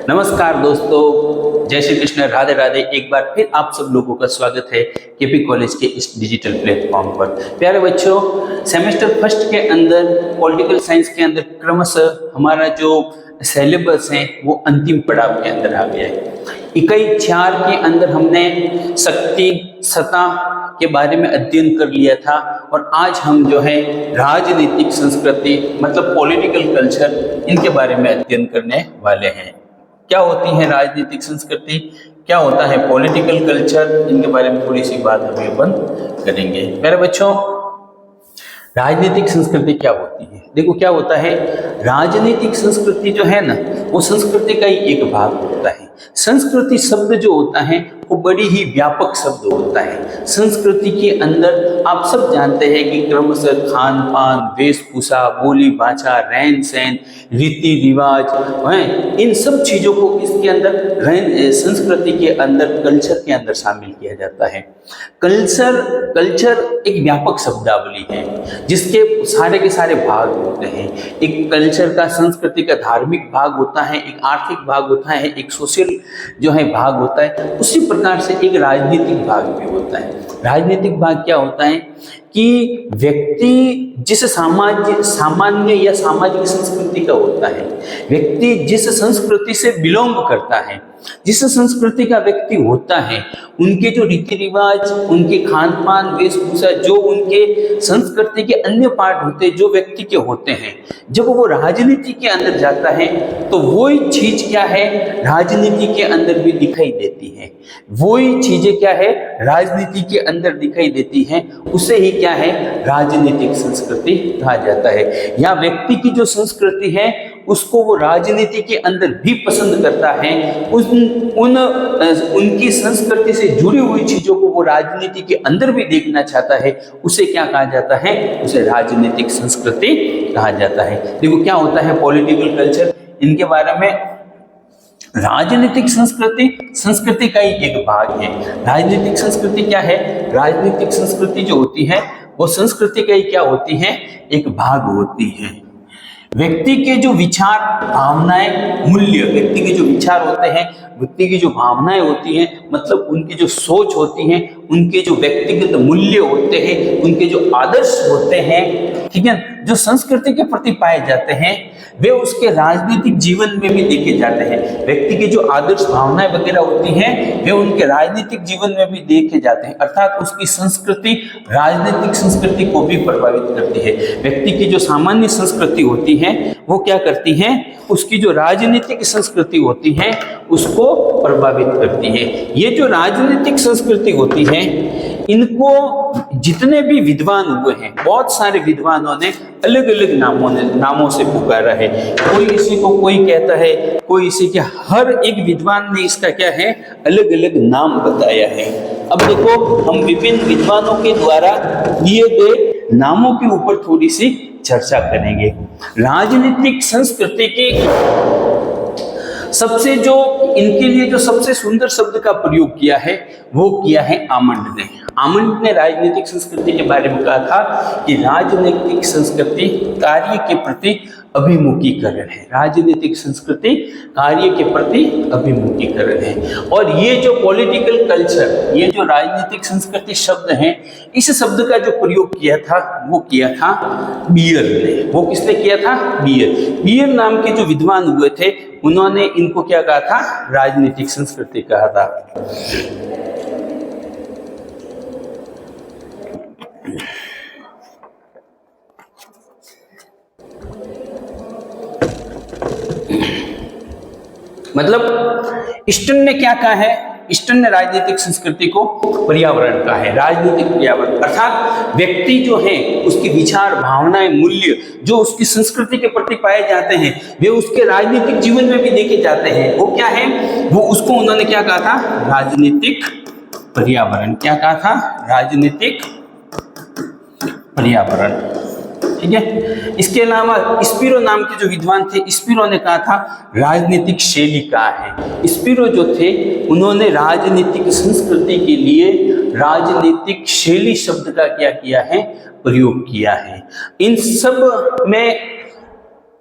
नमस्कार दोस्तों, जय श्री कृष्ण, राधे राधे। एक बार फिर आप सब लोगों का स्वागत है केपी कॉलेज के इस डिजिटल प्लेटफॉर्म पर। प्यारे बच्चों, सेमेस्टर फर्स्ट के अंदर पॉलिटिकल साइंस के अंदर क्रमशः हमारा जो सिलेबस है वो अंतिम पड़ाव के अंदर आ गया है। इकाई 4 के अंदर हमने शक्ति सत्ता के बारे में अध्ययन कर लिया था और आज हम जो है राजनीतिक संस्कृति मतलब पॉलिटिकल कल्चर इनके बारे में अध्ययन करने वाले हैं। क्या होती है राजनीतिक संस्कृति, क्या होता है पॉलिटिकल कल्चर, इनके बारे में थोड़ी सी बात अभी अपन करेंगे। मेरे बच्चों, राजनीतिक संस्कृति क्या होती है? देखो क्या होता है, राजनीतिक संस्कृति जो है ना वो संस्कृति का ही एक भाग होता है। संस्कृति शब्द जो होता है वो बड़ी ही व्यापक शब्द होता है। संस्कृति के अंदर आप सब जानते हैं कि क्रमशः खान पान, वेशभूषा, बोली भाषा, रहन सहन, रीति रिवाज हैं, इन सब चीजों को इसके अंदर संस्कृति के अंदर कल्चर के अंदर शामिल किया जाता है। कल्चर एक व्यापक शब्दावली है जिसके सारे के सारे भाग होते हैं। एक कल्चर का, संस्कृति का धार्मिक भाग होता है, एक आर्थिक भाग होता है, एक सोशल जो है भाग होता है। उसी प्रकार से एक राजनीतिक भाग भी होता है। राजनीतिक भाग क्या होता है कि व्यक्ति जिस सामान्य या सामाजिक संस्कृति का होता है, व्यक्ति जिस संस्कृति से बिलोंग करता है, जिस संस्कृति का व्यक्ति होता है, उनके जो रीति रिवाज, उनके खान पान, वेशभूषा, जो उनके संस्कृति के अन्य पार्ट होते हैं जो व्यक्ति के होते हैं, जब वो राजनीति के अंदर जाता है तो वही चीज क्या है राजनीति के अंदर भी दिखाई देती है। वही चीजें क्या है राजनीति के अंदर दिखाई देती हैं, उसे ही क्या है राजनीतिक संस्कृति कहा जाता है। या व्यक्ति की जो संस्कृति है उसको वो राजनीति के अंदर भी पसंद करता है, उनकी संस्कृति से जुड़ी हुई चीजों को वो राजनीति के अंदर भी देखना चाहता है, उसे क्या कहा जाता है, उसे राजनीतिक संस्कृति कहा जाता है। देखो क्या होता है पॉलिटिकल कल्चर, इनके बारे में राजनीतिक संस्कृति का ही एक भाग है। राजनीतिक संस्कृति क्या है, राजनीतिक संस्कृति जो होती है वो संस्कृति का ही क्या होती है, एक भाग होती है। व्यक्ति के जो विचार, भावनाएं, मूल्य, व्यक्ति के जो विचार होते हैं, व्यक्ति की जो भावनाएं होती हैं, मतलब उनकी जो सोच होती है, उनके जो व्यक्तिगत मूल्य होते हैं, उनके जो आदर्श होते हैं, ठीक है, जो संस्कृति के प्रति पाए जाते हैं, वे उसके राजनीतिक जीवन में भी देखे जाते हैं। व्यक्ति की जो आदर्श भावनाएं वगैरह होती हैं वे उनके राजनीतिक जीवन में भी देखे जाते हैं। अर्थात उसकी संस्कृति राजनीतिक संस्कृति को भी प्रभावित करती है। व्यक्ति की जो सामान्य संस्कृति होती है वो क्या करती है, उसकी जो राजनीतिक संस्कृति होती है उसको प्रभावित करती है। ये जो राजनीतिक संस्कृति होती है, इनको जितने भी विद्वान हुए हैं, बहुत सारे विद्वानों ने अलग अलग नामों से पुकारा है। कोई इसी को कोई कहता है, कोई इसी के, हर एक विद्वान ने इसका क्या है अलग अलग नाम बताया है। अब देखो हम विभिन्न विद्वानों के द्वारा दिए गए नामों के ऊपर थोड़ी सी चर्चा करेंगे। राजनीतिक संस्कृति की सबसे जो इनके लिए जो सबसे सुंदर शब्द का प्रयोग किया है वो किया है आमंड ने। आमंड ने राजनीतिक संस्कृति के बारे में कहा था कि राजनीतिक संस्कृति कार्य के प्रति अभिमुखीकरण है। राजनीतिक संस्कृति कार्य के प्रति अभिमुखीकरण है। और ये जो पॉलिटिकल कल्चर, ये जो राजनीतिक संस्कृति शब्द है, इस शब्द का जो प्रयोग किया था वो किया था बीयर ने। वो किसने किया था? बीयर नाम के जो विद्वान हुए थे उन्होंने इनको क्या कहा था, राजनीतिक संस्कृति कहा था। मतलब ईस्टर्न ने क्या कहा है, ईस्टर्न ने राजनीतिक संस्कृति को पर्यावरण कहा है। राजनीतिक पर्यावरण अर्थात व्यक्ति जो है उसकी विचार, भावनाएं, मूल्य जो उसकी संस्कृति के प्रति पाए जाते हैं वे उसके राजनीतिक जीवन में भी देखे जाते हैं। वो क्या है, वो उसको उन्होंने क्या कहा था, राजनीतिक पर्यावरण। क्या कहा था, राजनीतिक पर्यावरण। ठीक है। इसके अलावा स्पिरो नाम के जो विद्वान थे, स्पिरो ने कहा था राजनीतिक शैली कहा है। स्पिरो जो थे उन्होंने राजनीतिक संस्कृति के लिए राजनीतिक शैली शब्द का क्या किया है, प्रयोग किया है। इन सब में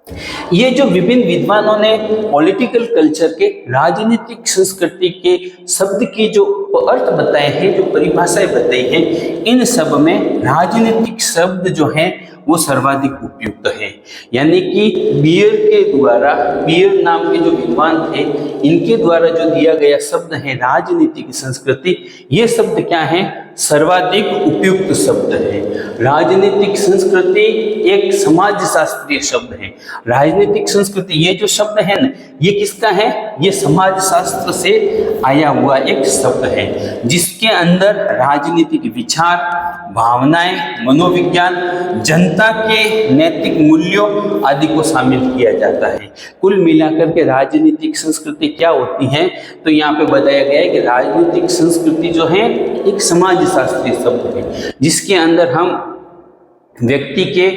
ये जो विभिन्न विद्वानों ने पॉलिटिकल कल्चर के, राजनीतिक संस्कृति के शब्द की जो अर्थ बताए हैं, जो परिभाषाएं बताई हैं, इन सब में राजनीतिक शब्द जो हैं वो सर्वाधिक उपयुक्त है। यानी कि बियर के द्वारा, बियर नाम के जो विद्वान थे, इनके द्वारा जो दिया गया शब्द है राजनीतिक संस्कृति, ये शब्द क्या है? सर्वाधिक उपयुक्त शब्द है। राजनीतिक संस्कृति एक समाजशास्त्रीय शब्द है। राजनीतिक संस्कृति ये जो शब्द है ना, ये किसका है? ये समाजशास्त्र से आया हुआ एक शब्द है, जिसके अंदर राजनीतिक विचार, भावनाएं, मनोविज्ञान, जनता के नैतिक मूल्यों आदि को शामिल किया जाता है। कुल मिलाकर के राजनीतिक संस्कृति क्या होती है? तो यहाँ पे बताया गया है कि राजनीतिक संस्कृति जो है एक समाजशास्त्रीय शब्द है, जिसके अंदर हम व्यक्ति के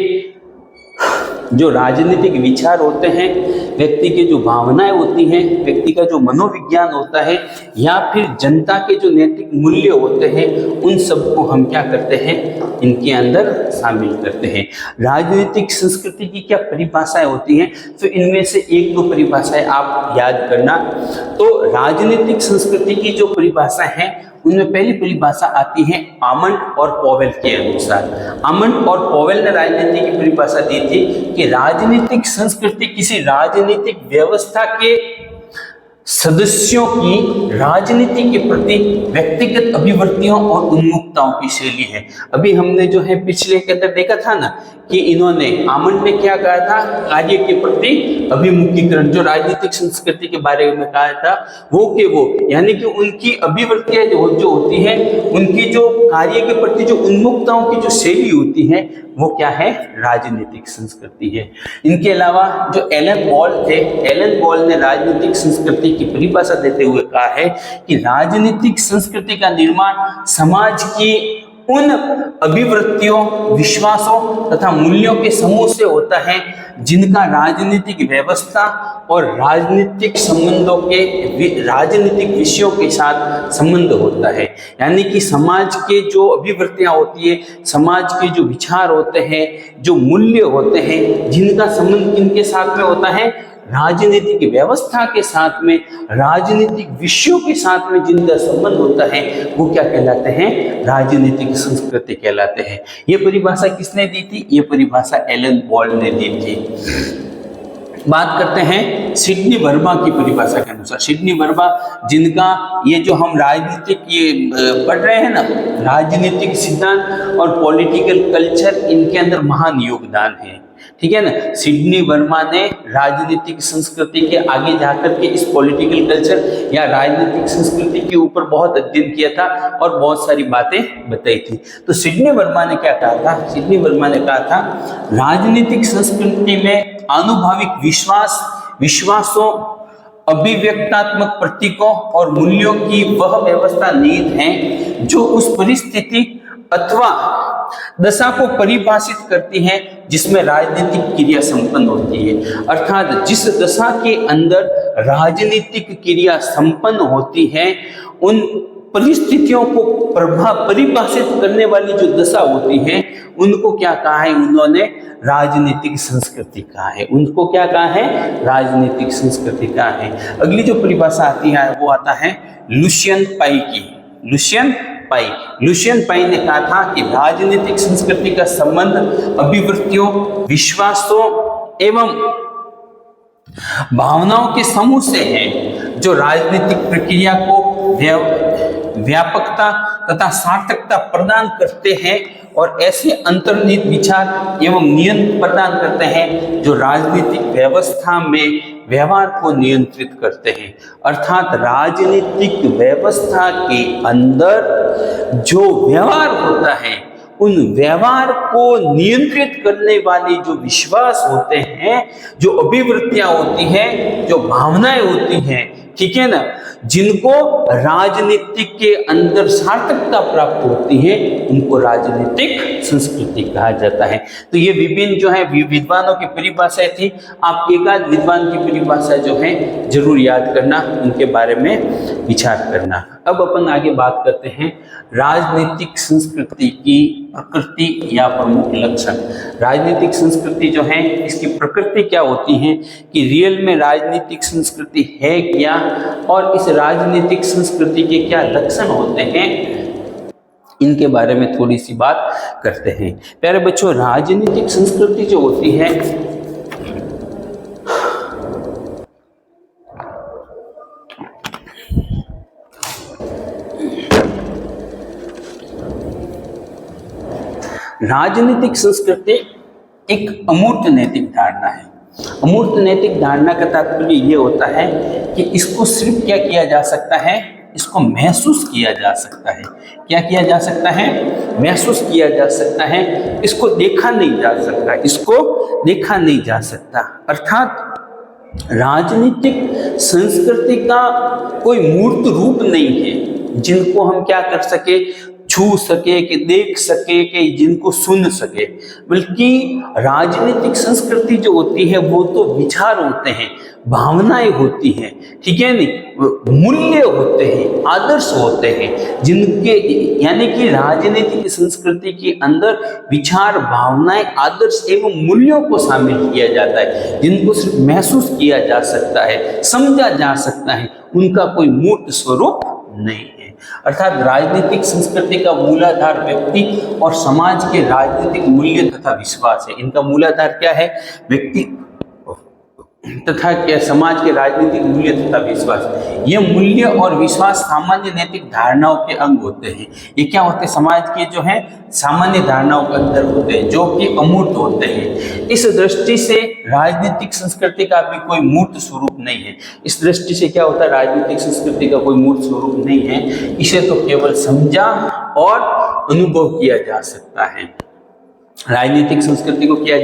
जो राजनीतिक विचार होते हैं, व्यक्ति की जो भावनाएं होती हैं, व्यक्ति का जो मनोविज्ञान होता है, या फिर जनता के जो नैतिक मूल्य होते हैं, उन सब को हम क्या करते हैं? इनके अंदर शामिल करते हैं। राजनीतिक संस्कृति की क्या परिभाषाएं होती हैं? तो इनमें से एक दो परिभाषाएं आप याद करना। तो राजनीतिक संस्कृति की जो परिभाषा है, उनमें पहली परिभाषा आती है आमंड और पॉवेल के अनुसार। आमंड और पॉवेल ने राजनीति की परिभाषा दी थी कि राजनीतिक संस्कृति किसी राजनीतिक व्यवस्था के सदस्यों की राजनीति के प्रति व्यक्तिगत अभिवृत्तियों और उन्मुखताओं की शैली है। अभी हमने जो है पिछले के अंदर देखा था ना कि इन्होंने, आमंड ने क्या कहा था? कार्य के प्रति अभिमुखीकरण, जो राजनीतिक संस्कृति के बारे में कहा था वो के वो, यानी कि उनकी अभिवृत्तियां जो होती है, उनकी जो कार्य के प्रति जो उन्मुखताओं की जो शैली होती है, वो क्या है? राजनीतिक संस्कृति है। इनके अलावा जो एलन बॉल थे, एलन बॉल ने राजनीतिक संस्कृति की परिभाषा देते हुए कहा है कि राजनीतिक संस्कृति का निर्माण समाज की उन अभिवृत्तियों, विश्वासों तथा मूल्यों के समूह से होता है जिनका राजनीतिक व्यवस्था और राजनीतिक संबंधों के, राजनीतिक विषयों के साथ संबंध होता है। यानी कि समाज के जो अभिवृत्तियां होती है, समाज के जो विचार होते हैं, जो मूल्य होते हैं, जिनका संबंध किनके साथ में होता है? राजनीतिक व्यवस्था के साथ में, राजनीतिक विषयों के साथ में जिनका संबंध होता है, वो क्या कहलाते हैं? राजनीतिक संस्कृति कहलाते हैं। ये परिभाषा किसने दी थी? ये परिभाषा एलन बॉल ने दी थी। बात करते हैं सिडनी वर्मा की परिभाषा के अनुसार। सिडनी वर्मा, जिनका ये जो हम राजनीतिक ये पढ़ रहे हैं ना, राजनीतिक सिद्धांत और पॉलिटिकल कल्चर, इनके अंदर महान योगदान है। ठीक है ना? सिडनी वर्मा ने राजनीतिक संस्कृति के आगे जाकर के इस पॉलिटिकल कल्चर या राजनीतिक संस्कृति के ऊपर बहुत अध्ययन किया था और बहुत सारी बातें बताई थी। तो सिडनी वर्मा ने क्या कहा था? सिडनी वर्मा ने कहा था, राजनीतिक संस्कृति में आनुभाविक विश्वासों, अभिव्यक्तात्मक प्रतीकों और मूल्यों की वह व्यवस्था निहित है जो उस परिस्थिति अथवा दशा को परिभाषित करती है जिसमें राजनीतिक क्रिया संपन्न होती है। अर्थात जिस दशा के अंदर राजनीतिक क्रिया संपन्न होती है, उन परिस्थितियों को परिभाषित करने वाली जो दशा होती है, उनको क्या कहा है उन्होंने? राजनीतिक संस्कृति कहा है। उनको क्या कहा है? राजनीतिक संस्कृति कहा है। अगली जो परिभाषा आती है वो आता है लुशियन पाई की। लुशियन पाई ने कहा था कि राजनीतिक संस्कृति का संबंध अभिवृत्तियों, विश्वासों एवं भावनाओं के समूह से है जो राजनीतिक प्रक्रिया को व्यापकता तथा सार्थकता प्रदान करते हैं और ऐसे अंतर्निहित विचार एवं नियम प्रदान करते हैं जो राजनीतिक व्यवस्था में व्यवहार को नियंत्रित करते हैं। अर्थात राजनीतिक व्यवस्था के अंदर जो व्यवहार होता है, उन व्यवहार को नियंत्रित करने वाले जो विश्वास होते हैं, जो अभिवृत्तियां होती हैं, जो भावनाएं होती हैं, ठीक है ना, जिनको राजनीतिक के अंदर सार्थकता प्राप्त होती है, उनको राजनीतिक संस्कृति कहा जाता है। तो ये विभिन्न जो है विद्वानों की परिभाषाएं थी। आप एक आध विद्वान की परिभाषा जो है जरूर याद करना, उनके बारे में विचार करना। अब अपन आगे बात करते हैं राजनीतिक संस्कृति की प्रकृति या प्रमुख लक्षण। राजनीतिक संस्कृति जो है इसकी प्रकृति क्या होती है कि रियल में राजनीतिक संस्कृति है क्या, और इस राजनीतिक संस्कृति के क्या लक्षण होते हैं, इनके बारे में थोड़ी सी बात करते हैं। प्यारे बच्चों, राजनीतिक संस्कृति जो होती है राजनीतिक संस्कृति एक अमूर्त नैतिक धारणा है। अमूर्त नैतिक धारणा का तात्पर्य ये होता है कि इसको सिर्फ क्या किया जा सकता है, इसको महसूस किया जा सकता है। क्या किया जा सकता है? महसूस किया जा सकता है। इसको देखा नहीं जा सकता, इसको देखा नहीं जा सकता। अर्थात राजनीतिक संस्कृति का कोई मूर्त रूप नहीं है जिनको हम क्या कर सके, छू सके, कि देख सके, कि जिनको सुन सके, बल्कि राजनीतिक संस्कृति जो होती है वो तो विचार होते हैं, भावनाएं होती हैं, ठीक है नहीं, मूल्य होते हैं, आदर्श होते हैं, जिनके यानी कि राजनीतिक संस्कृति के अंदर विचार, भावनाएं, आदर्श एवं मूल्यों को शामिल किया जाता है, जिनको सिर्फ महसूस किया जा सकता है, समझा जा सकता है, उनका कोई मूर्त स्वरूप नहीं है। अर्थात राजनीतिक संस्कृति का मूलाधार व्यक्ति और समाज के राजनीतिक मूल्य तथा विश्वास है। इनका मूलाधार क्या है? व्यक्ति तथा क्या समाज के राजनीतिक मूल्य तथा विश्वास। ये मूल्य और विश्वास सामान्य नैतिक धारणाओं के अंग होते हैं। ये क्या होते हैं? समाज के जो है सामान्य धारणाओं के अंदर होते हैं, जो कि अमूर्त होते हैं। इस दृष्टि से राजनीतिक संस्कृति का भी कोई मूर्त स्वरूप नहीं है। इस दृष्टि से क्या होता है? राजनीतिक संस्कृति का कोई मूर्त स्वरूप नहीं है। इसे तो केवल समझा और अनुभव किया जा सकता है। राजनीतिक संस्कृति को किया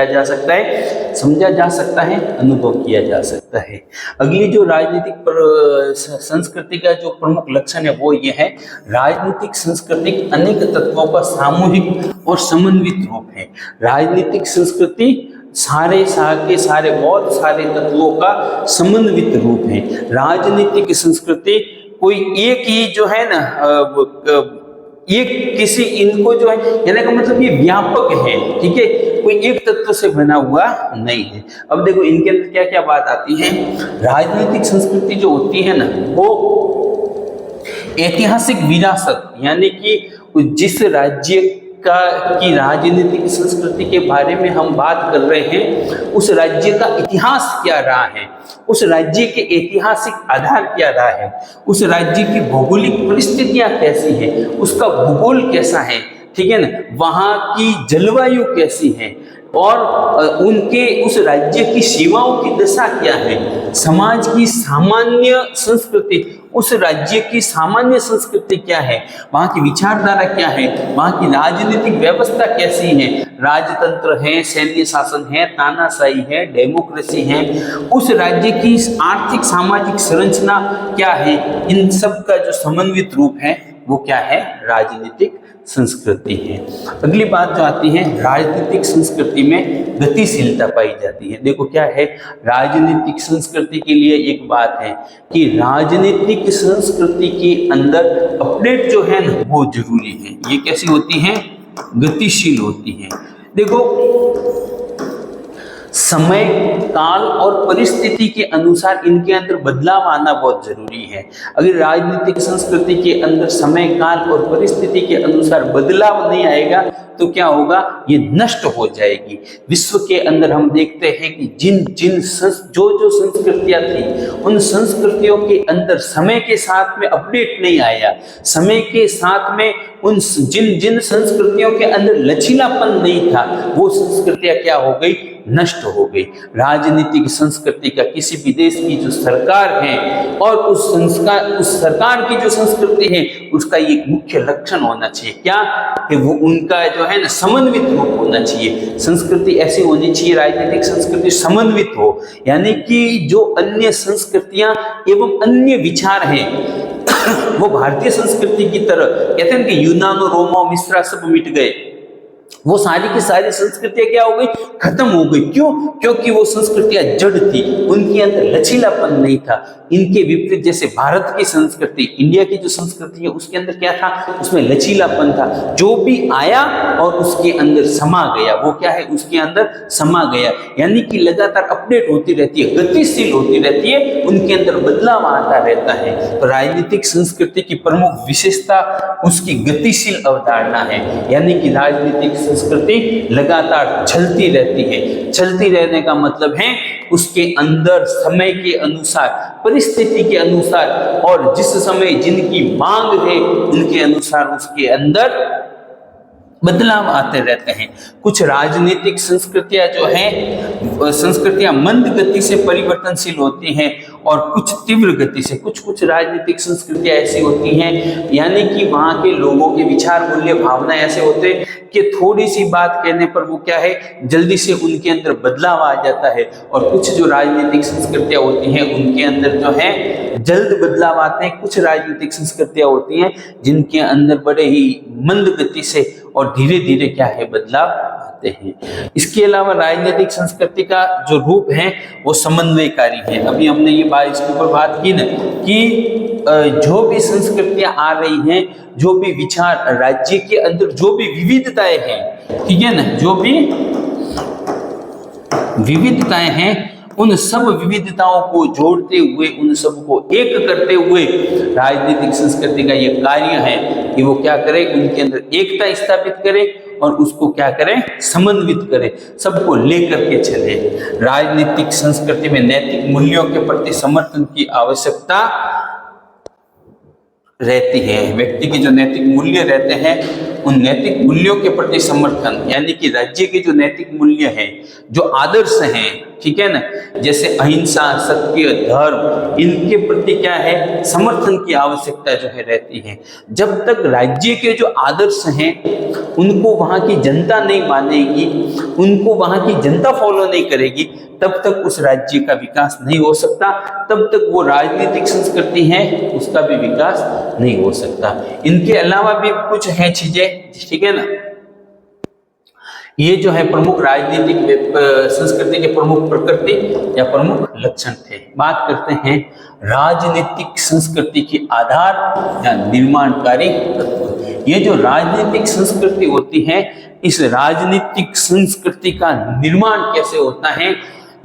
जा सकता है, समझा जा सकता है, अनुभव किया जा सकता है। अगली जो राजनीतिक संस्कृति का जो प्रमुख लक्षण है वो ये है, राजनीतिक संस्कृति अनेक तत्वों का सामूहिक और समन्वित रूप है। राजनीतिक संस्कृति सारे बहुत सारे तत्वों का समन्वित रूप है। राजनीतिक संस्कृति कोई एक ही जो है ना, ये किसी इनको जो है कहने का मतलब ये व्यापक है, ठीक है, कोई एक तत्व से बना हुआ नहीं है। अब देखो इनके अंदर क्या क्या बात आती है। राजनीतिक संस्कृति जो होती है ना, वो ऐतिहासिक विरासत, यानी कि जिस राज्य की राजनीतिक संस्कृति के बारे में हम बात कर रहे हैं, उस राज्य का इतिहास क्या रहा है, उस राज्य के ऐतिहासिक आधार क्या रहा है, उस राज्य की भौगोलिक परिस्थितियां कैसी है, उसका भूगोल कैसा है, ठीक है ना, वहाँ की जलवायु कैसी है, और उनके उस राज्य की सीमाओं की दशा क्या है, समाज की सामान्य संस्कृति, उस राज्य की सामान्य संस्कृति क्या है, वहाँ की विचारधारा क्या है, वहाँ की राजनीतिक व्यवस्था कैसी है, राजतंत्र है, सैन्य शासन है, तानाशाही है, डेमोक्रेसी है, उस राज्य की आर्थिक सामाजिक संरचना क्या है, इन सब का जो समन्वित रूप है वो क्या है? राजनीतिक संस्कृति है। अगली बात जो आती है, राजनीतिक संस्कृति में गतिशीलता पाई जाती है। देखो क्या है, राजनीतिक संस्कृति के लिए एक बात है कि राजनीतिक संस्कृति के अंदर अपडेट जो है ना वो जरूरी है। ये कैसी होती है? गतिशील होती है। देखो समय, काल और परिस्थिति के अनुसार इनके अंदर बदलाव आना बहुत जरूरी है। अगर राजनीतिक संस्कृति के अंदर समय, काल और परिस्थिति के अनुसार बदलाव नहीं आएगा तो क्या होगा? ये नष्ट हो जाएगी। विश्व के अंदर हम देखते हैं कि जो संस्कृतियां थी, उन संस्कृतियों के अंदर समय के साथ में अपडेट नहीं आया, समय के साथ में उन जिन संस्कृतियों के अंदर लचीलापन नहीं था, वो संस्कृतियां क्या हो गई? नष्ट हो गई। राजनीतिक संस्कृति का किसी भी देश की जो सरकार है और उस सरकार की जो संस्कृति है, उसका एक मुख्य लक्षण होना चाहिए क्या? कि वो उनका जो है ना समन्वित रूप होना चाहिए। संस्कृति ऐसी होनी चाहिए, राजनीतिक संस्कृति समन्वित हो, यानी कि जो अन्य संस्कृतियां एवं अन्य विचार हैं वो भारतीय संस्कृति की तरह, कहते हैं कि यूनानो, रोमो, मिश्रा सब मिट गए, वो सारी की सारी संस्कृतियां क्या हो गई, खत्म हो गई। क्यों? क्योंकि वो संस्कृतियां जड़ थी, उनके अंदर लचीलापन नहीं था। इनके विपरीत जैसे भारत की संस्कृति, इंडिया की जो संस्कृति है उसके अंदर क्या था, उसमें लचीलापन था। जो भी आया और उसके अंदर समा गया, वो क्या है, उसके अंदर समा गया, यानी कि लगातार अपडेट होती रहती है, गतिशील होती रहती है, उनके अंदर बदलाव आता रहता है। तो राजनीतिक संस्कृति की प्रमुख विशेषता उसकी गतिशील अवधारणा है, यानी कि राजनीतिक संस्कृति लगातार चलती रहती है। चलती रहने का मतलब है उसके अंदर समय के अनुसार, परिस्थिति के अनुसार और जिस समय जिनकी मांग है उनके अनुसार उसके अंदर बदलाव आते रहते हैं। कुछ राजनीतिक संस्कृतियां जो हैं, संस्कृतियां मंद गति से परिवर्तनशील होती हैं और कुछ तीव्र गति से। कुछ राजनीतिक संस्कृतियां ऐसी होती हैं, यानी कि वहां के लोगों के विचार, मूल्य, भावना ऐसे होते हैं कि थोड़ी सी बात कहने पर वो क्या है, जल्दी से उनके अंदर बदलाव आ जाता है। और कुछ जो राजनीतिक संस्कृतियां होती हैं उनके अंदर जो है जल्द बदलाव आते हैं। कुछ राजनीतिक संस्कृतियां होती हैं जिनके अंदर बड़े ही मंद गति से और धीरे धीरे क्या है, बदलाव आते हैं। इसके अलावा राजनीतिक संस्कृति का जो रूप है वो समन्वयकारी है। अभी हमने ये बात, इसके ऊपर बात की ना कि जो भी संस्कृतियां आ रही हैं, जो भी विचार, राज्य के अंदर जो भी विविधताएं हैं, ठीक है ना, जो भी विविधताएं हैं, उन सब विविधताओं को जोड़ते हुए, उन सब को एक करते हुए राजनीतिक संस्कृति का ये कार्य है कि वो क्या करे, उनके अंदर एकता स्थापित करे और उसको क्या करें, समन्वित करें, सबको लेकर के चले। राजनीतिक संस्कृति में नैतिक मूल्यों के प्रति समर्थन की आवश्यकता रहती है। व्यक्ति के जो नैतिक मूल्य रहते हैं उन नैतिक मूल्यों के प्रति समर्थन, यानी कि राज्य के जो नैतिक मूल्य हैं, जो आदर्श हैं, ठीक है ना, जैसे अहिंसा, सत्य, धर्म, इनके प्रति क्या है, समर्थन की आवश्यकता जो है रहती है। जब तक राज्य के जो आदर्श हैं उनको वहां की जनता नहीं मानेगी, उनको वहां की जनता फॉलो नहीं करेगी, तब तक उस राज्य का विकास नहीं हो सकता, तब तक वो राजनीतिक संस्कृति है उसका भी विकास नहीं हो सकता। इनके अलावा भी कुछ है चीजें, ठीक है ना। ये जो है प्रमुख राजनीतिक संस्कृति के प्रमुख प्रकृति या प्रमुख लक्षण थे। बात करते हैं राजनीतिक संस्कृति के आधार या निर्माणकारी तत्व। ये जो राजनीतिक संस्कृति होती है, इस राजनीतिक संस्कृति का निर्माण कैसे होता है,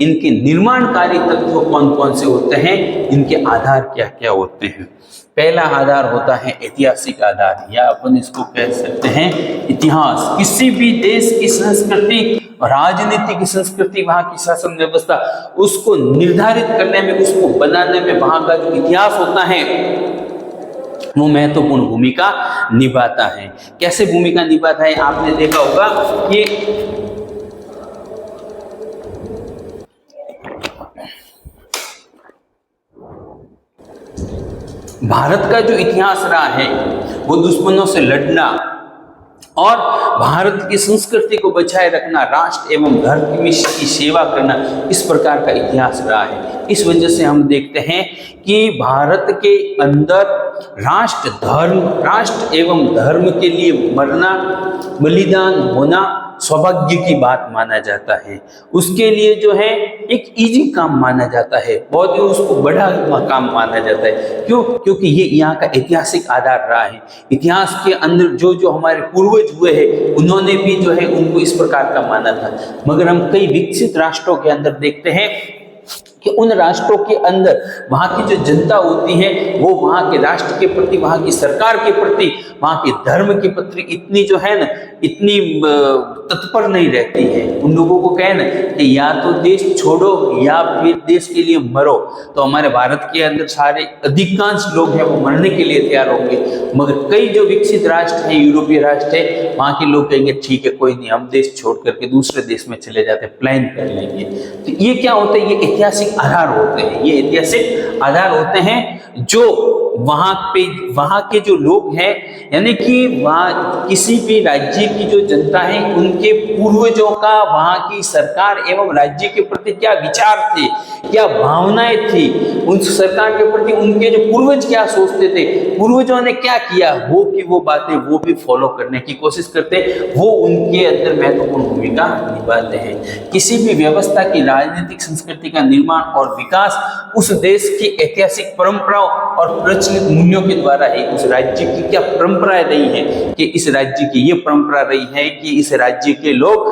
इनके निर्माणकारी तत्व कौन कौन से होते हैं, इनके आधार क्या क्या होते हैं। पहला आधार होता है ऐतिहासिक आधार, या अपन इसको कह सकते हैं इतिहास। किसी भी देश की संस्कृति, राजनीतिक संस्कृति, वहां की शासन व्यवस्था, उसको निर्धारित करने में, उसको बनाने में वहां का जो इतिहास होता है वो महत्वपूर्ण भूमिका निभाता है। कैसे भूमिका निभाता है, आपने देखा होगा कि भारत का जो इतिहास रहा है वो दुश्मनों से लड़ना और भारत की संस्कृति को बचाए रखना, राष्ट्र एवं धर्म की सेवा करना, इस प्रकार का इतिहास रहा है। इस वजह से हम देखते हैं कि भारत के अंदर राष्ट्र एवं धर्म के लिए मरना, बलिदान होना सौभाग्य की बात माना जाता है। उसके लिए जो है एक इजी काम माना जाता है, बहुत ही उसको बड़ा काम माना जाता है। क्यों? क्योंकि ये यहाँ का ऐतिहासिक आधार रहा है। इतिहास के अंदर जो जो हमारे पूर्वज हुए हैं उन्होंने भी जो है उनको इस प्रकार का माना था। मगर हम कई विकसित राष्ट्रों के अंदर देखते हैं कि उन राष्ट्रों के अंदर वहाँ की जो जनता होती है वो वहाँ के राष्ट्र के प्रति, वहाँ की सरकार के प्रति, वहाँ के धर्म के प्रति इतनी जो है ना, इतनी तत्पर नहीं रहती है। उन लोगों को कहे ना कि या तो देश छोड़ो या फिर देश के लिए मरो। तो हमारे भारत के अंदर सारे अधिकांश लोग हैं वो मरने के लिए तैयार होंगे, मगर कई जो विकसित राष्ट्र हैं, यूरोपीय राष्ट्र है, वहाँ के लोग कहेंगे ठीक है कोई नहीं, हम देश छोड़ करके दूसरे देश में चले जाते, प्लान कर लेंगे। तो ये क्या होता है, ये ऐतिहासिक आधार होते हैं। ये ऐतिहासिक आधार होते हैं जो वहां के जो लोग हैं, यानी कि वहाँ किसी भी राज्य की जो जनता है उनके पूर्वजों का वहाँ की सरकार एवं राज्य के प्रति क्या विचार थे, क्या भावनाएं थी, उन सरकार के प्रति उनके जो पूर्वज क्या सोचते थे, पूर्वजों ने क्या किया हो कि वो बातें वो भी फॉलो करने की कोशिश करते हैं, वो उनके अंदर महत्वपूर्ण भूमिका निभाते हैं। किसी भी व्यवस्था की राजनीतिक संस्कृति का निर्माण और विकास उस देश की ऐतिहासिक परंपराओं और प्रचलित मूल्यों के द्वारा है। उस राज्य की क्या परंपराएं रही है कि इस राज्य की ये परंपरा रही है कि इस राज्य के लोग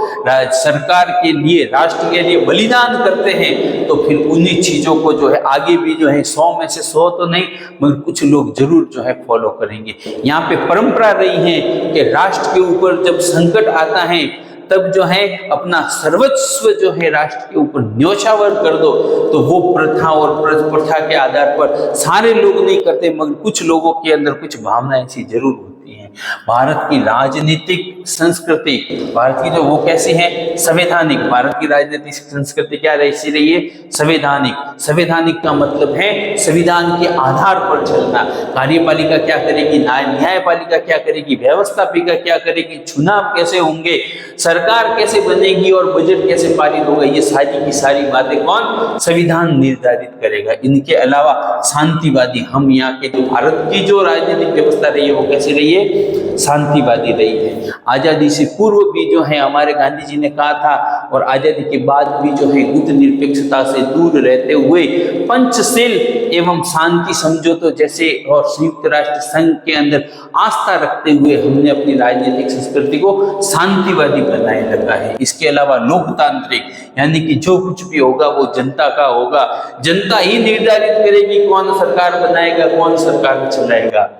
सरकार के लिए, राष्ट्र के लिए बलिदान करते हैं, तो फिर उन्हीं चीजों को जो है आगे भी जो है 100 में से 100 तो नहीं मगर कुछ लोग जरूर जो है फॉलो करेंगे। यहाँ पे परंपरा रही है कि राष्ट्र के ऊपर जब संकट आता है तब जो है अपना सर्वस्व जो है राष्ट्र के ऊपर न्योछावर कर दो, तो वो प्रथा और प्रथा के आधार पर सारे लोग नहीं करते मगर कुछ लोगों के अंदर कुछ भावना ऐसी जरूर होती है। भारत की राजनीतिक संस्कृति, भारत की जो वो कैसी है, संवैधानिक। भारत की राजनीतिक संस्कृति क्या ऐसी रही है, संवैधानिक। संवैधानिक का मतलब है संविधान के आधार पर चलना। कार्यपालिका क्या करेगी, न्यायपालिका क्या करेगी, व्यवस्थापिका क्या करेगी, चुनाव कैसे होंगे, सरकार कैसे बनेगी और बजट कैसे पारित होगा, ये सारी की सारी बातें कौन, संविधान निर्धारित करेगा। इनके अलावा शांतिवादी, हम यहाँ के जो भारत की जो राजनीतिक व्यवस्था रही है वो कैसी रही है, शांतिवादी रही है। आजादी से पूर्व भी जो है हमारे गांधी जी ने कहा था और आजादी के बाद भी जो है युद्ध निरपेक्षता से दूर रहते हुए पंचशील एवं शांति समझौतों जैसे और संयुक्त राष्ट्र संघ के अंदर आस्था रखते हुए हमने अपनी राजनीतिक संस्कृति को शांतिवादी बनाए रखा है। इसके अलावा लोकतांत्रिक, यानी कि जो कुछ भी होगा वो जनता का होगा, जनता ही निर्धारित करेगी कौन सरकार बनाएगा, कौन सरकार चलाएगा।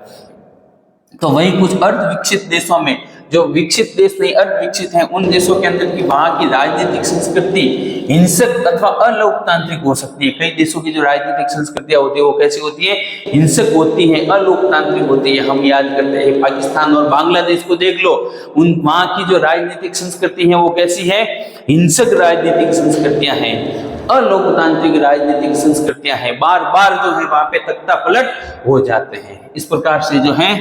तो वही कुछ अर्ध विकसित देशों में, जो विकसित देश नहीं अर्ध विकसित हैं, उन देशों के अंदर की वहां की राजनीतिक संस्कृति हिंसक अथवा अलोकतांत्रिक हो सकती है। कई देशों की जो राजनीतिक संस्कृतियां होती है वो कैसी होती है, हिंसक होती है, अलोकतांत्रिक होती है। हम याद करते हैं पाकिस्तान और बांग्लादेश को देख लो, उन वहां की जो राजनीतिक संस्कृति है वो कैसी है, हिंसक राजनीतिक संस्कृतियां हैं, अलोकतांत्रिक राजनीतिक संस्कृतियां हैं। बार बार जो है वहां पे तख्ता पलट हो जाते हैं। इस प्रकार से जो है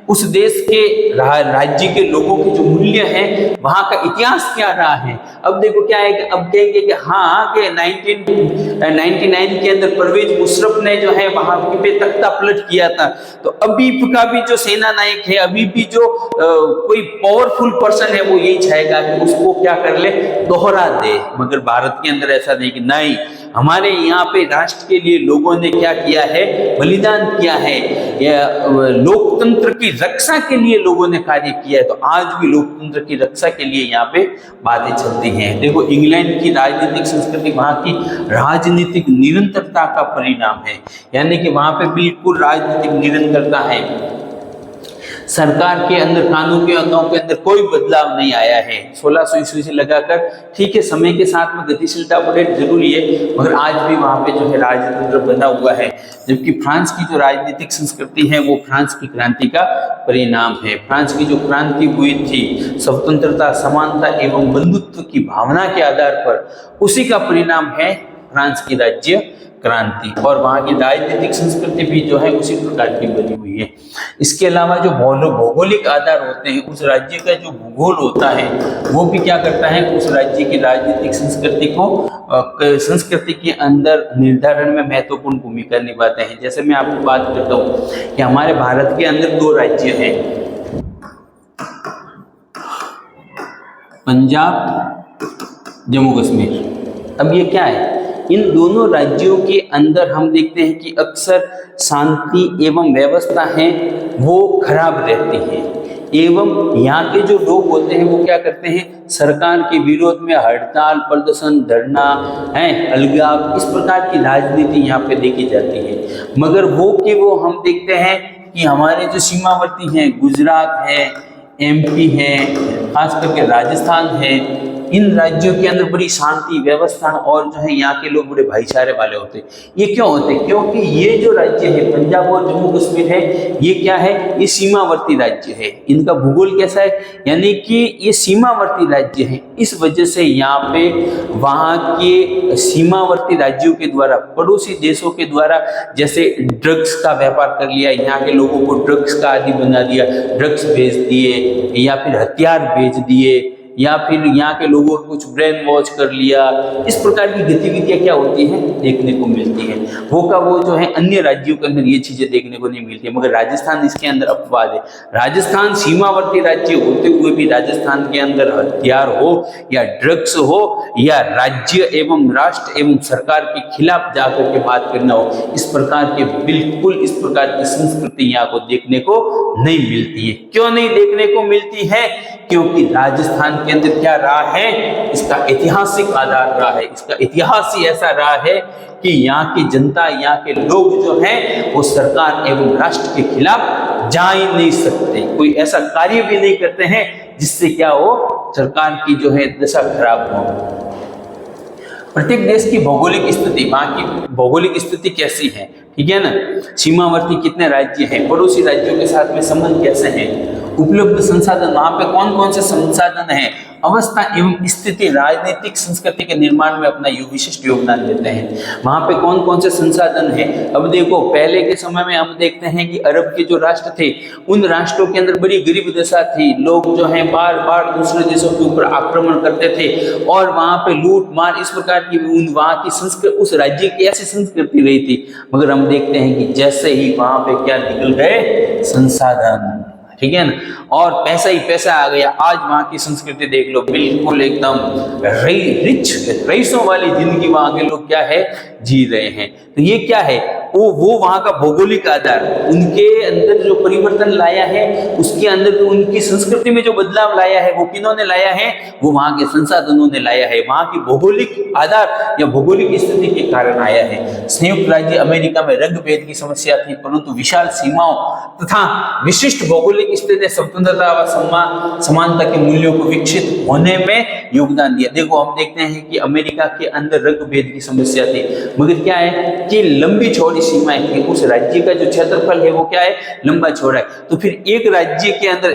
उस देश के राज्य के लोगों के जो मूल्य हैं, वहां का इतिहास क्या रहा है। अब देखो क्या है, अब कहेंगे कि हाँ कि 1999 के अंदर परवेज मुशर्रफ ने जो है वहां पे तख्ता पलट किया था, तो अभी का भी जो सेना नायक है, अभी भी जो कोई पावरफुल पर्सन है वो यही चाहेगा कि उसको क्या कर ले, दोहरा दे। मगर भारत के अंदर ऐसा नहीं कि नहीं, हमारे यहाँ पे राष्ट्र के लिए लोगों ने क्या किया है, बलिदान किया है, लोकतंत्र की रक्षा के लिए लोगों ने कार्य किया है। तो आज भी लोकतंत्र की रक्षा के लिए यहाँ पे बातें चलती हैं। देखो इंग्लैंड की राजनीतिक संस्कृति वहां की राजनीतिक निरंतरता का परिणाम है, यानी कि वहां पे बिल्कुल राजनीतिक निरंतरता है। सरकार के अंदर, कानून के अंगों के अंदर कोई बदलाव नहीं आया है 1600 ईस्वी से लगाकर। ठीक है, समय के साथ में गतिशीलता अपडेट जरूरी है, मगर आज भी वहां पे जो है राजतंत्र बना हुआ है। जबकि फ्रांस की जो राजनीतिक संस्कृति है वो फ्रांस की क्रांति का परिणाम है। फ्रांस की जो क्रांति हुई थी स्वतंत्रता, समानता एवं बंधुत्व की भावना के आधार पर, उसी का परिणाम है फ्रांस की राज्य क्रांति। और वहाँ की राजनीतिक संस्कृति भी जो है उसी प्रकार की बनी हुई है। इसके अलावा जो भौगोलिक आधार होते हैं, उस राज्य का जो भूगोल होता है वो भी क्या करता है, उस राज्य की राजनीतिक संस्कृति को संस्कृति के अंदर निर्धारण में महत्वपूर्ण भूमिका निभाते हैं। जैसे मैं आपको बात करता हूँ कि हमारे भारत के अंदर 2 राज्य हैं, पंजाब, जम्मू कश्मीर। अब ये क्या है, इन दोनों राज्यों के अंदर हम देखते हैं कि अक्सर शांति एवं व्यवस्था है वो खराब रहती है, एवं यहाँ के जो लोग होते हैं वो क्या करते हैं, सरकार के विरोध में हड़ताल, प्रदर्शन, धरना है, अलगाव, इस प्रकार की राजनीति यहाँ पे देखी जाती है। मगर वो हम देखते हैं कि हमारे जो सीमावर्ती हैं, गुजरात है, MP है, खास करके राजस्थान है, इन राज्यों के अंदर बड़ी शांति व्यवस्था और जो है यहाँ के लोग बड़े भाईचारे वाले होते हैं। ये क्यों होते हैं, क्योंकि ये जो राज्य है पंजाब और जम्मू कश्मीर है, ये क्या है, ये सीमावर्ती राज्य है। इनका भूगोल कैसा है, यानी कि ये सीमावर्ती राज्य है। इस वजह से यहाँ पे वहाँ के सीमावर्ती राज्यों के द्वारा, पड़ोसी देशों के द्वारा, जैसे ड्रग्स का व्यापार कर लिया, यहाँ के लोगों को ड्रग्स का आदी बना दिया, ड्रग्स बेच दिए या फिर हथियार बेच दिए, या फिर यहाँ के लोगों को कुछ ब्रेन वॉश कर लिया, इस प्रकार की गतिविधियां क्या होती हैं, देखने को मिलती है। वो का वो जो है अन्य राज्यों के अंदर ये चीजें देखने को नहीं मिलती है, मगर राजस्थान इसके अंदर अपवाद है। राजस्थान सीमावर्ती राज्य होते हुए भी राजस्थान के अंदर हथियार हो या ड्रग्स हो या राज्य एवं राष्ट्र एवं सरकार के खिलाफ जाकर के बात करना हो, इस प्रकार के बिल्कुल इस प्रकार की संस्कृति यहाँ को देखने को नहीं मिलती है। क्यों नहीं देखने को मिलती है? क्योंकि राजस्थान के अंदर क्या रहा है, इसका ऐतिहासिक आधार रहा है, इसका इतिहास ही ऐसा रहा है कि यहाँ की जनता, यहाँ के लोग जो हैं वो सरकार एवं राष्ट्र के खिलाफ जा ही नहीं सकते, कोई ऐसा कार्य भी नहीं करते हैं जिससे क्या हो, सरकार की जो है दशा खराब हो। प्रत्येक देश की भौगोलिक स्थिति, वहां की भौगोलिक स्थिति कैसी है, ठीक है ना, सीमावर्ती कितने राज्य हैं, पड़ोसी राज्यों के साथ में संबंध कैसे हैं, उपलब्ध संसाधन, वहां पे कौन कौन से संसाधन हैं, अवस्था एवं स्थिति राजनीतिक संस्कृति के निर्माण में अपना विशिष्ट योगदान देते हैं। वहां पे कौन कौन से संसाधन हैं। अब देखो, पहले के समय में हम देखते हैं कि अरब के जो राष्ट्र थे, उन राष्ट्रों के अंदर बड़ी गरीब दशा थी, लोग जो है बार बार दूसरे देशों के ऊपर आक्रमण करते थे और वहां पे लूट मार इस प्रकार की वहां की संस्कृति, उस राज्य की ऐसी संस्कृति रही थी। मगर हम देखते हैं कि जैसे ही वहां पे क्या निकल गए, संसाधन, ठीक है ना, और पैसा ही पैसा आ गया। आज वहां की संस्कृति देख लो, बिल्कुल एकदम रिच रईसों वाली जिंदगी वहां के लोग क्या है, जी रहे हैं। तो ये क्या है, वो वहां का भौगोलिक आधार, उनके अंदर जो परिवर्तन लाया है, उसके अंदर उनकी संस्कृति में जो बदलाव लाया है, वो किन्होंने लाया है, वो वहां के संसाधनों ने लाया है, वहां की भौगोलिक आधार या भौगोलिक स्थिति के कारण आया है। संयुक्त राज्य अमेरिका में रंग भेद की समस्या थी, परंतु विशाल सीमाओं तथा विशिष्ट भौगोलिक स्थिति स्वतंत्रता व समानता के मूल्यों को विकसित होने में योगदान दिया। देखो, हम देखते हैं कि अमेरिका के अंदर रंग भेद की समस्या थी, मगर क्या है कि लंबी चौड़ी सीमाएं थी, उस राज्य का जो क्षेत्रफल है वो क्या है, लंबा चौड़ा है। तो फिर एक राज्य के अंदर,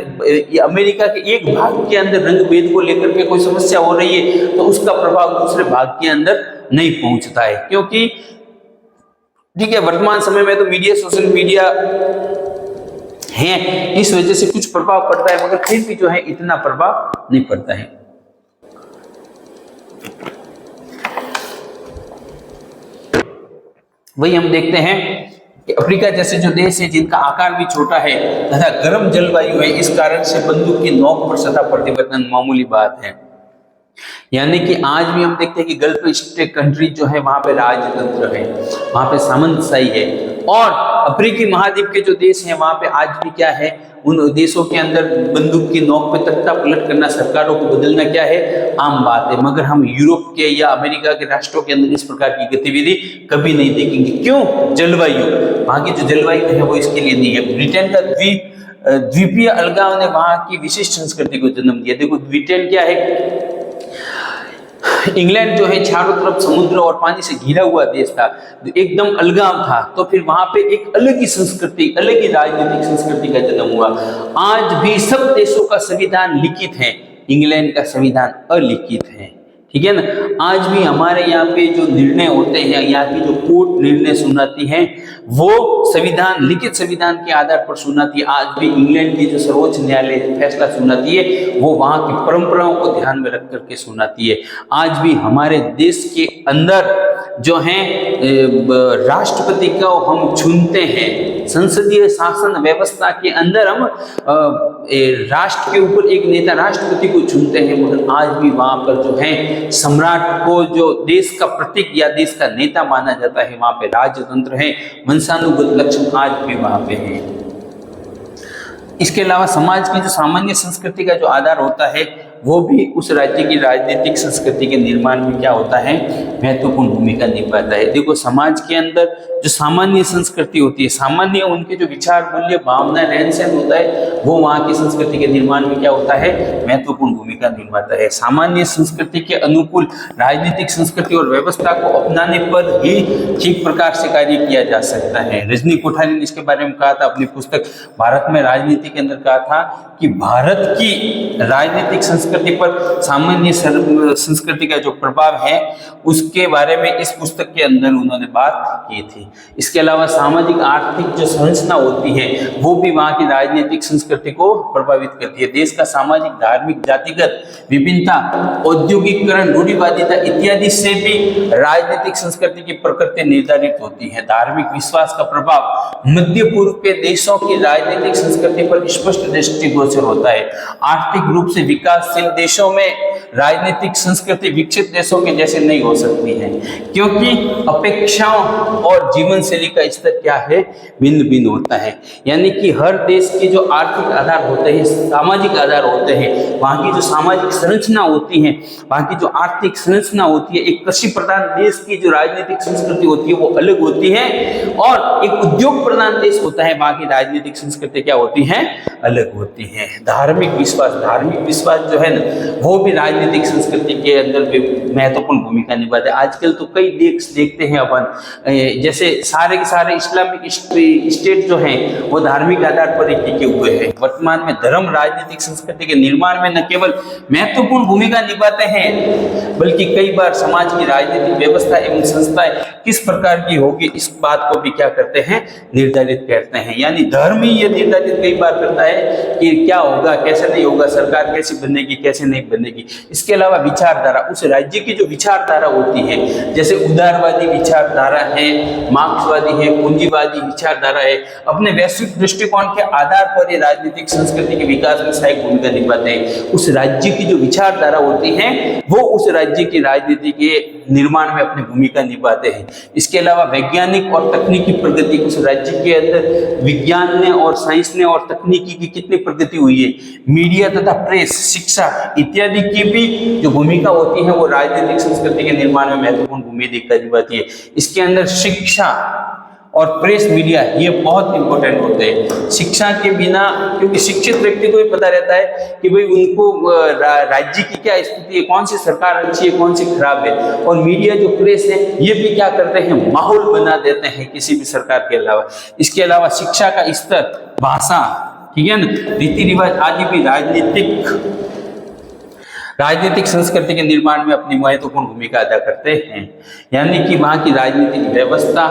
अमेरिका के एक भाग के अंदर रंग भेद को लेकर के कोई समस्या हो रही है, तो उसका प्रभाव दूसरे भाग के अंदर नहीं पहुंचता है, क्योंकि ठीक है, वर्तमान समय में तो मीडिया, सोशल मीडिया है, इस वजह से कुछ प्रभाव पड़ता है, मगर फिर भी जो है इतना प्रभाव नहीं पड़ता है। वही हम देखते हैं कि अफ्रीका जैसे जो देश है, जिनका आकार भी छोटा है तथा गर्म जलवायु है, इस कारण से बंदूक की नोक पर सतह परिवर्तन मामूली बात है। यानी कि आज भी हम देखते हैं कि गल्फ स्टेट कंट्री जो है, वहां पे राजतंत्र है, वहां पे सामंतशाही है, और अफ्रीकी महाद्वीप के जो देश हैं, वहां पे आज भी क्या है, उन देशों के अंदर बंदूक की नोक पे तख्ता पलट करना, सरकारों को बदलना क्या है, आम बात है। मगर हम यूरोप के या अमेरिका के राष्ट्रों के अंदर इस प्रकार की गतिविधि कभी नहीं देखेंगे। क्यों? जलवायु, वहां की जो जलवायु है वो इसके लिए नहीं है। ब्रिटेन का द्वीपीय अलगाव ने वहां की विशिष्ट संस्कृति को जन्म दिया। देखो, ब्रिटेन क्या है, इंग्लैंड जो है चारों तरफ समुद्र और पानी से घिरा हुआ देश था, एकदम अलगाव था, तो फिर वहां पे एक अलग ही संस्कृति, अलग ही राजनीतिक संस्कृति का जन्म हुआ। आज भी सब देशों का संविधान लिखित है, इंग्लैंड का संविधान अलिखित है, ठीक है ना। आज भी हमारे यहाँ पे जो निर्णय होते हैं, यहाँ की जो कोर्ट निर्णय सुनाती है, वो संविधान, लिखित संविधान के आधार पर सुनाती है। आज भी इंग्लैंड की जो सर्वोच्च न्यायालय फैसला सुनाती है, वो वहां की परंपराओं को ध्यान में रख करके सुनाती है। आज भी हमारे देश के अंदर जो है राष्ट्रपति को हम चुनते हैं, संसदीय शासन व्यवस्था के अंदर हम राष्ट्र के ऊपर एक नेता, राष्ट्रपति को चुनते हैं, मगर आज भी वहां पर जो है सम्राट को जो देश का प्रतीक या देश का नेता माना जाता है, वहां पे राजतंत्र है, वंशानुगत लक्षण आज भी वहां पे है। इसके अलावा समाज की जो सामान्य संस्कृति का जो आधार होता है, वो भी उस राज्य की राजनीतिक संस्कृति के निर्माण में क्या होता है, महत्वपूर्ण भूमिका निभाता है। देखो, समाज के अंदर जो सामान्य संस्कृति होती है, सामान्य उनके जो विचार, मूल्य, भावना, रहन सहन होता है, वो वहां की संस्कृति के निर्माण में क्या होता है, महत्वपूर्ण भूमिका निभाता है। सामान्य संस्कृति के अनुकूल राजनीतिक संस्कृति और व्यवस्था को अपनाने पर ही ठीक प्रकार से कार्य किया जा सकता है। रजनी कोठारी ने इसके बारे में कहा था अपनी पुस्तक भारत में राजनीति के अंदर, कहा था कि भारत की राजनीतिक संस्कृति संस्कृति पर सामान्य संस्कृति का जो प्रभाव है उसके बारे में इस पुस्तक के अंदर उन्होंने बात की थी। इसके अलावा सामाजिक आर्थिक जो संरचना होती है वो भी वहाँ की राजनीतिक संस्कृति को प्रभावित करती है। देश का सामाजिक, धार्मिक, जातिगत विभिन्नता, औद्योगिकरण, रूढ़िवादिता इत्यादि से भी राजनीतिक संस्कृति की प्रकृति निर्धारित होती है। धार्मिक विश्वास का प्रभाव मध्य पूर्व के देशों की राजनीतिक संस्कृति पर स्पष्ट दृष्टिगोचर होता है। आर्थिक रूप से विकासशील देशों में राजनीतिक संस्कृति विकसित देशों के जैसे नहीं हो सकती है, क्योंकि अपेक्षाओं और जीवन शैली का स्तर क्या है, भिन्न भिन्न होता है। यानी कि हर देश के जो आर्थिक आधार होते हैं, सामाजिक आधार होते हैं, वहाँ की जो सामाजिक संरचना होती है, वहाँ की जो आर्थिक संरचना होती है, एक कृषि प्रधान देश की जो राजनीतिक संस्कृति होती है वो अलग होती है, और एक उद्योग प्रधान देश होता है, वहाँ की राजनीतिक संस्कृति क्या होती है, अलग होती है। धार्मिक विश्वास जो है ना वो भी राजनीतिक संस्कृति के अंदर भी महत्वपूर्ण भूमिका निभाते हैं। आजकल तो कई देश देखते हैं अपन, जैसे सारे के सारे इस्लामिक स्टेट जो हैं वो धार्मिक आधार पर ही टिके हुए हैं। वर्तमान में धर्म राजनीतिक संस्कृति के निर्माण में न केवल महत्वपूर्ण भूमिका निभाते हैं बल्कि कई बार समाज की राजनीतिक व्यवस्था एवं संस्थाएं किस प्रकार की होगी इस बात को भी क्या करते हैं, निर्धारित करते हैं। यानी धर्म ही ये निर्धारित कई बार करता है कि क्या होगा, कैसे नहीं होगा, सरकार कैसे बनेगी, कैसे नहीं बनेगी। इसके अलावा विचारधारा, उस राज्य की जो विचारधारा होती है, जैसे उदारवादी विचारधारा है, मार्क्सवादी है, पूंजीवादी विचारधारा है, अपने वैश्विक दृष्टिकोण के आधार पर ये राजनीतिक संस्कृति के विकास में सहायक भूमिका निभाते हैं। उस राज्य की जो विचारधारा होती है वो उस राज्य की राजनीति के निर्माण में अपनी भूमिका निभाते हैं। इसके अलावा वैज्ञानिक और तकनीकी प्रगति, उस राज्य के अंदर विज्ञान ने और साइंस ने और तकनीकी की कितनी प्रगति हुई है, मीडिया तथा प्रेस, शिक्षा इत्यादि की भी जो भूमिका होती है वो राजनीतिक संस्कृति के निर्माण में महत्वपूर्ण भूमिका निभाती है। इसके अंदर शिक्षा और प्रेस, मीडिया ये बहुत इंपॉर्टेंट होते हैं। शिक्षा के बिना, क्योंकि शिक्षित व्यक्ति को भी पता रहता है कि भाई उनको राज्य की क्या स्थिति है, कौन सी सरकार अच्छी है, कौन सी खराब है, और मीडिया जो प्रेस है ये भी क्या करते हैं, माहौल बना देते हैं किसी भी सरकार के अलावा। इसके अलावा शिक्षा का स्तर, भाषा, ठीक है ना, रीति रिवाज आदि भी राजनीतिक संस्कृति के निर्माण में अपनी महत्वपूर्ण भूमिका अदा करते हैं। यानी कि वहाँ की राजनीतिक व्यवस्था,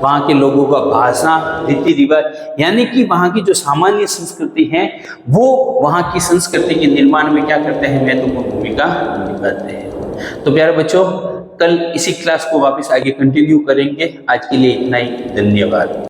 वहाँ के लोगों का भाषा, रीति रिवाज, यानी कि वहाँ की जो सामान्य संस्कृति है वो वहाँ की संस्कृति के निर्माण में क्या करते हैं, महत्वपूर्ण भूमिका निभाते हैं। तो प्यारे बच्चों, कल इसी क्लास को वापस आगे कंटिन्यू करेंगे। आज के लिए इतना ही, धन्यवाद।